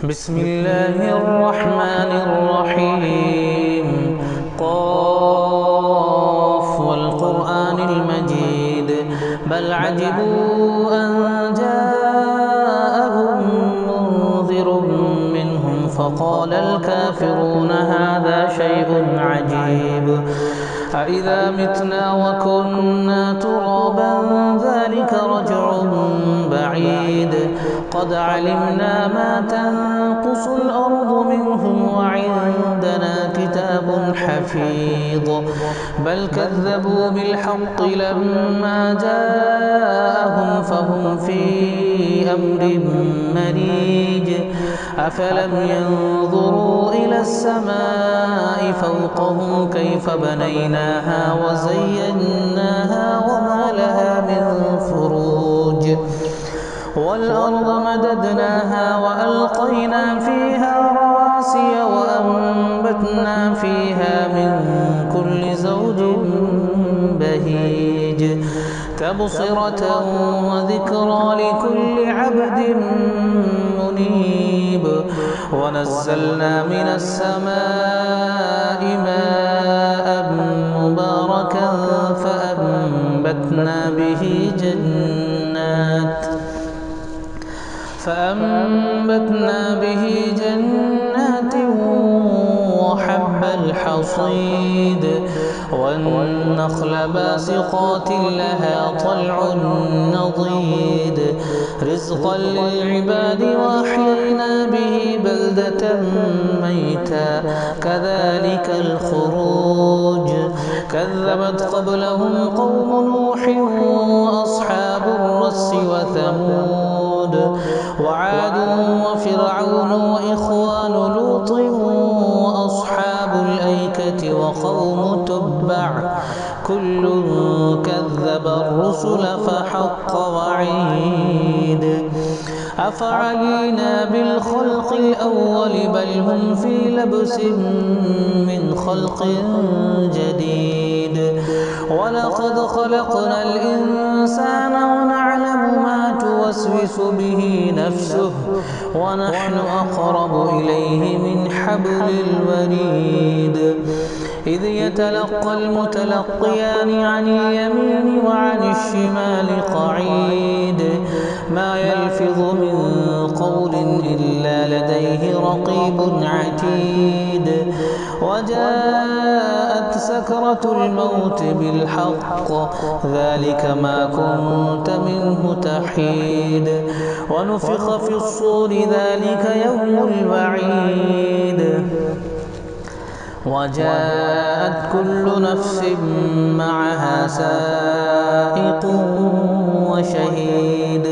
بسم الله الرحمن الرحيم. قاف والقرآن المجيد بل عجبوا أن جاءهم منذر منهم فقال الكافرون هذا شيء عجيب أإذا متنا وكنا ترابا ذلك رجع بعيد قد علمنا ما تنقص الأرض منهم وعندنا كتاب حفيظ بل كذبوا بالحق لما جاءهم فهم في أمر مريج أفلم ينظروا إلى السماء فوقهم كيف بنيناها وزيناها وما لها من فروج والأرض مددناها وألقينا فيها رواسي وأنبتنا فيها من كل زوج بهيج تبصرة وذكرى لكل عبد منيب ونزلنا من السماء ماء مباركا فأنبتنا به جنات وحب الحصيد والنخل باسقات لها طلع نضيد رزقا للعباد وأحيينا به بلدة ميتا كذلك الخروج كذبت قبلهم قوم نوح وأصحاب الرس وثمود وعاد وفرعون وإخوان لوط وأصحاب الأيكة وقوم تبع كل كذب الرسل فحق وعيد أفعينا بالخلق الأول بل هم في لبس من خلق جديد ولقد خلقنا الإنسان ونعلم ما توسوس به نفسه ونحن أقرب إليه من حبل الوريد إذ يتلقى المتلقيان عن اليمين وعن الشمال قعيد ما يلفظ من قول إلا لديه رقيب عتيد وجاءت سكرة الموت بالحق ذلك ما كنت منه تحيد ونفخ في الصور ذلك يوم الوعيد وجاءت كل نفس معها سائق وشهيد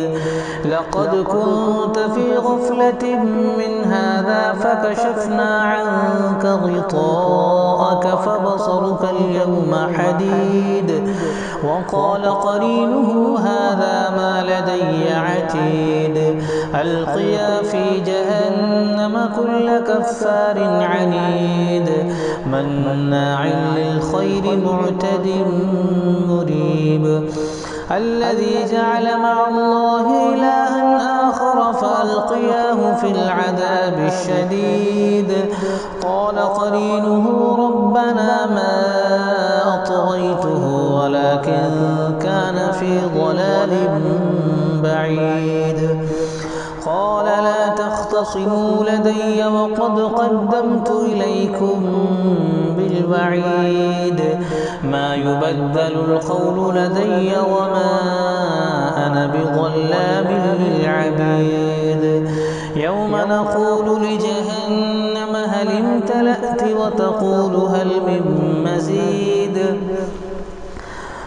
لقد كنت في غفلة من هذا فكشفنا عنك غطاءك فبصرك اليوم حديد وقال قرينه هذا ما لدي عتيد ألقيا في جهنم كل كفار عنيد مناع للخير معتد مريب الذي جعل مع الله إلها آخر فألقياه في العذاب الشديد قال قرينه ربنا ما أطغيته ولكن كان في ضلال بعيد قال لا تختصموا لدي وقد قدمت إليكم بالوعيد ما يبدل القول لدي وما أنا بظلام للعبيد يوم نقول لجهنم هل امتلأت وتقول هل من مزيد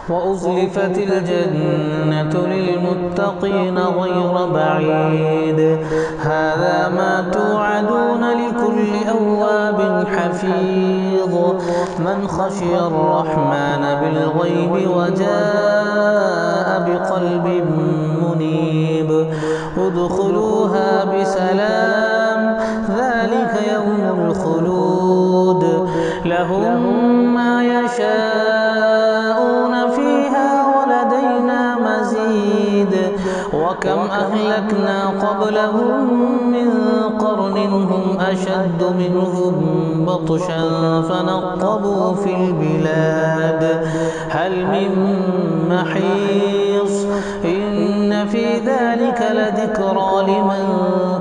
وأزلفت الجنة للمتقين غير بعيد هذا ما توعدون لكل أواب حفيظ من خشي الرحمن بالغيب وجاء بقلب منيب ادخلوها بسلام ذلك يوم الخلود لهم ما يشاءون فيها ولدينا مزيد وكم أهلكنا قبلهم من قرن منهم أشد منهم بطشا فنقبوا في البلاد هل من محيص إن في ذلك لذكرى لمن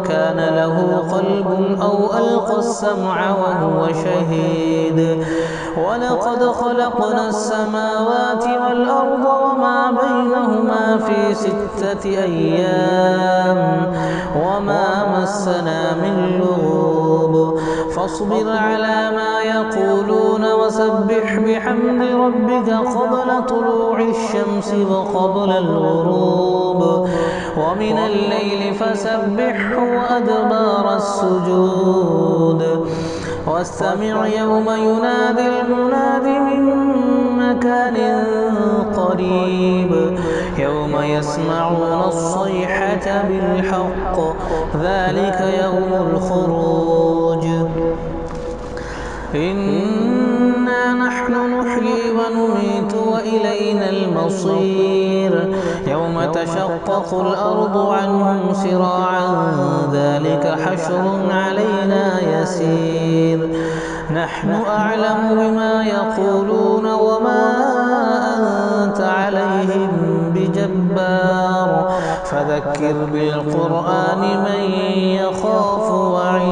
كان له قلب أو ألقى السمع وهو شهيد ولقد خلقنا السماوات والأرض وما بينهما في 6 أيام وما مسنا من لغوب فاصبر على ما يقولون وسبح بحمد ربك قبل طلوع الشمس وقبل الغروب ومن الليل فسبحه وأدبار السجود واستمع يوم ينادي المناد من مكان قريب يوم يسمعون الصيحة بالحق ذلك يوم الخروج إنا نحن نحيي ونميت وإلينا المصير يوم تشقق الأرض عنهم سراعا ذلك حشر علينا يسير نحن أعلم بما يقولون وما أنت عليهم بجبار فذكر بالقرآن من يخاف وعيد